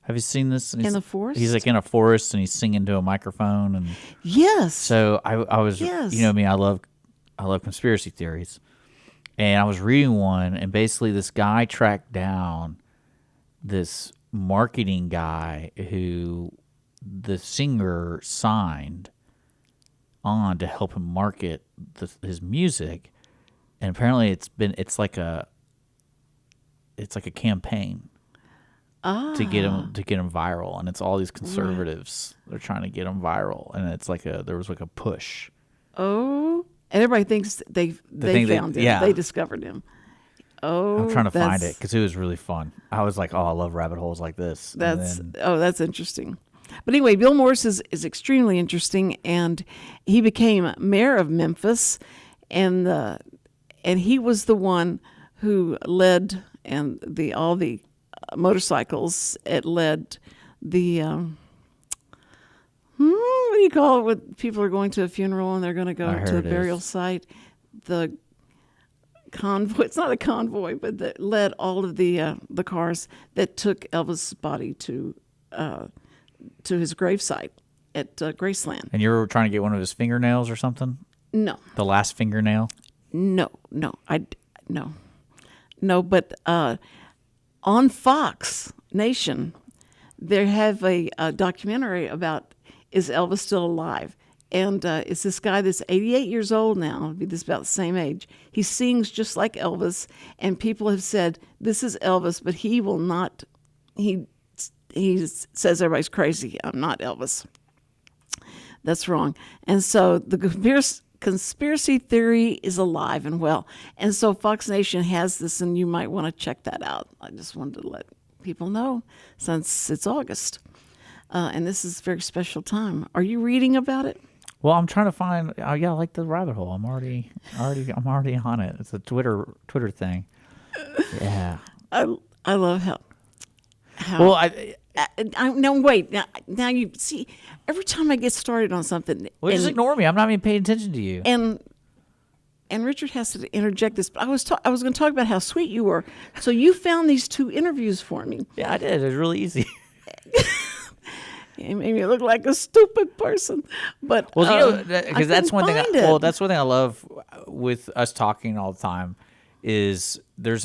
Have you seen this? In the forest? He's like in a forest and he's singing to a microphone. And yes. So I was, you know me, I love conspiracy theories, and I was reading one, and basically this guy tracked down this marketing guy who the singer signed on to help him market his music, and apparently it's like a campaign. To get him viral, and it's all these conservatives. Right. They're trying to get him viral, and it's like there was like a push. Oh, and everybody thinks they found him. Yeah. They discovered him. Oh, I'm trying to find it because it was really fun. I was like, I love rabbit holes like this. That's interesting. But anyway, Bill Morris is extremely interesting, and he became mayor of Memphis, and he was the one who led all the motorcycles. It led the what do you call it when people are going to a funeral and they're going to go to a burial site? the convoy. It's not a convoy, but that led all of the cars that took Elvis' body to his gravesite at Graceland. And you were trying to get one of his fingernails or something? No, The last fingernail? no. But on Fox Nation, they have a documentary about is Elvis still alive? And it's this guy that's 88 years old now, be this about the same age. He sings just like Elvis, and people have said, this is Elvis, but he will not, he says everybody's crazy. I'm not Elvis. That's wrong. And so the conspiracy theory is alive and well. And so Fox Nation has this, and you might want to check that out. I just wanted to let people know since it's August. And this is a very special time. Are you reading about it? Well, I'm trying to find. Oh, yeah, I like the rabbit hole. I'm already on it. It's a Twitter thing. Yeah. I love how. Well, No, wait. Now you see. Every time I get started on something, just ignore me. I'm not even paying attention to you. And Richard has to interject this. But I was going to talk about how sweet you were. So you found these 2 interviews for me. Yeah, I did. It was really easy. It made me look like a stupid person, but Well, because that's one thing. That's one thing I love with us talking all the time. Is there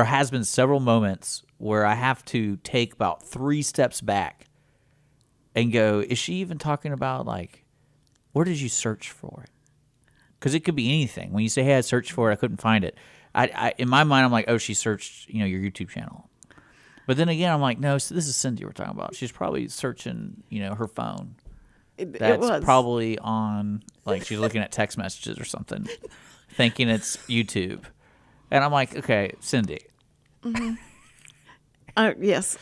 has been several moments where I have to take about 3 steps back and go, is she even talking about, like, where did you search for it? Because it could be anything. When you say, hey, I searched for it, I couldn't find it. I in my mind, I'm like, oh, she searched, your YouTube channel. But then again, I'm like, no, so this is Cindy we're talking about. She's probably searching, her phone. That's probably on, like, she's looking at text messages or something, thinking it's YouTube. And I'm like, okay, Cindy. Mm-hmm. Yes.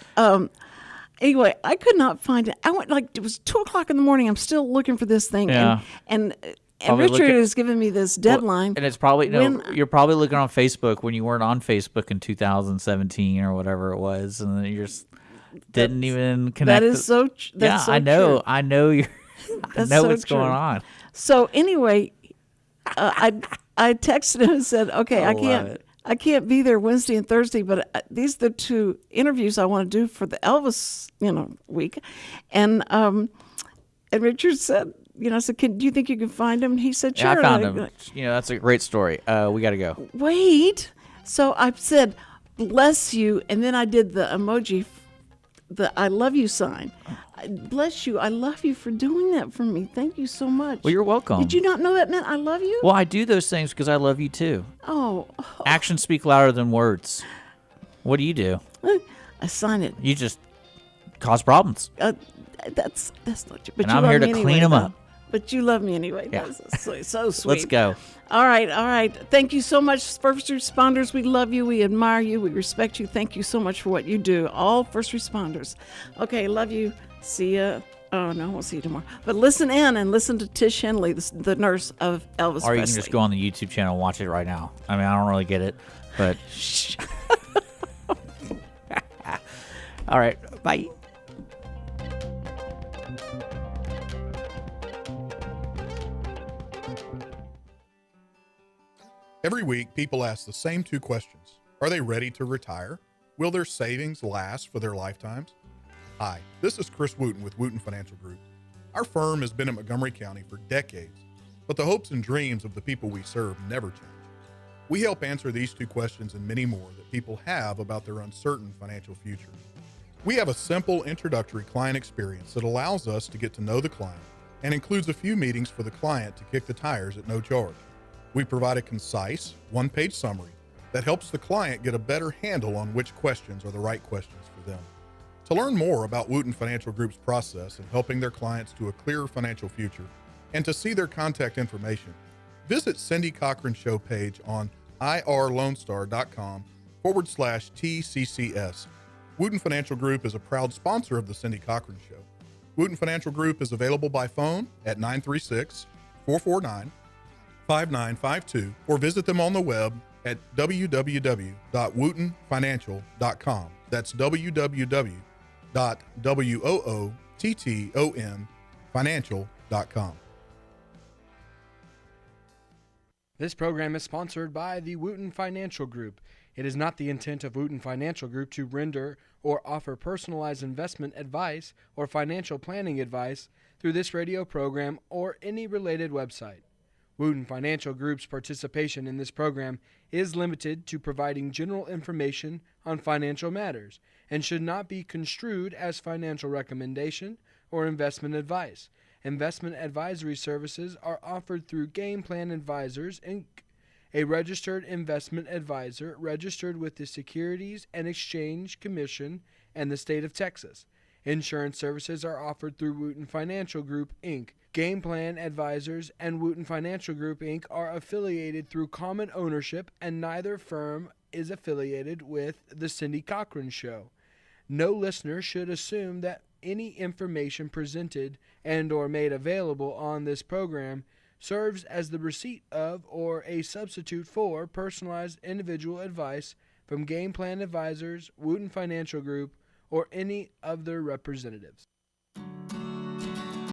Anyway, I could not find it. I went, it was 2:00 in the morning. I'm still looking for this thing. Yeah. And Richard has given me this deadline. And it's probably, you're probably looking on Facebook when you weren't on Facebook in 2017 or whatever it was. And then you just didn't even connect. That is so true. Yeah, I know. True. I know you're, I know what's going on. So anyway, I texted him and said, okay, I can't be there Wednesday and Thursday, but these are the 2 interviews I want to do for the Elvis, week. And Richard said, I said, do you think you can find him? He said, sure. Yeah, I found him. That's a great story. We got to go. Wait. So I said, bless you. And then I did the emoji, the I love you sign. Bless you. I love you for doing that for me. Thank you so much. Well, you're welcome. Did you not know that meant I love you? Well, I do those things because I love you too. Oh. Actions speak louder than words. What do you do? I sign it. You just cause problems. That's not true. But and I'm here to clean them up. But you love me anyway. Yeah. That's so sweet. Let's go. All right. Thank you so much, first responders. We love you. We admire you. We respect you. Thank you so much for what you do. All first responders. Okay, love you. See ya. Oh, no, we'll see you tomorrow. But listen in and listen to Tish Henley, the nurse of Elvis Or you Presley. can just go on the YouTube channel and watch it right now. I mean, I don't really get it, but... All right. Bye. Every week, people ask the same 2 questions. Are they ready to retire? Will their savings last for their lifetimes? Hi, this is Chris Wootton with Wootton Financial Group. Our firm has been in Montgomery County for decades, but the hopes and dreams of the people we serve never change. We help answer these 2 questions and many more that people have about their uncertain financial future. We have a simple introductory client experience that allows us to get to know the client and includes a few meetings for the client to kick the tires at no charge. We provide a concise, 1-page summary that helps the client get a better handle on which questions are the right questions for them. To learn more about Wootton Financial Group's process of helping their clients to a clearer financial future and to see their contact information, visit Cindy Cochran's show page on irlonestar.com/TCCS. Wootton Financial Group is a proud sponsor of the Cindy Cochran Show. Wootton Financial Group is available by phone at 936-449-5952 or visit them on the web at www.woottonfinancial.com. That's www.woottonfinancial.com. This program is sponsored by the Wootton Financial Group. It is not the intent of Wootton Financial Group to render or offer personalized investment advice or financial planning advice through this radio program or any related website. Wootton Financial Group's participation in this program is limited to providing general information on financial matters and should not be construed as financial recommendation or investment advice. Investment advisory services are offered through Game Plan Advisors, Inc., a registered investment advisor registered with the Securities and Exchange Commission and the state of Texas. Insurance services are offered through Wootton Financial Group, Inc. Game Plan Advisors and Wootton Financial Group, Inc. are affiliated through common ownership, and neither firm is affiliated with The Cindy Cochran Show. No listener should assume that any information presented and or made available on this program serves as the receipt of or a substitute for personalized individual advice from Game Plan Advisors, Wootton Financial Group, or any of their representatives.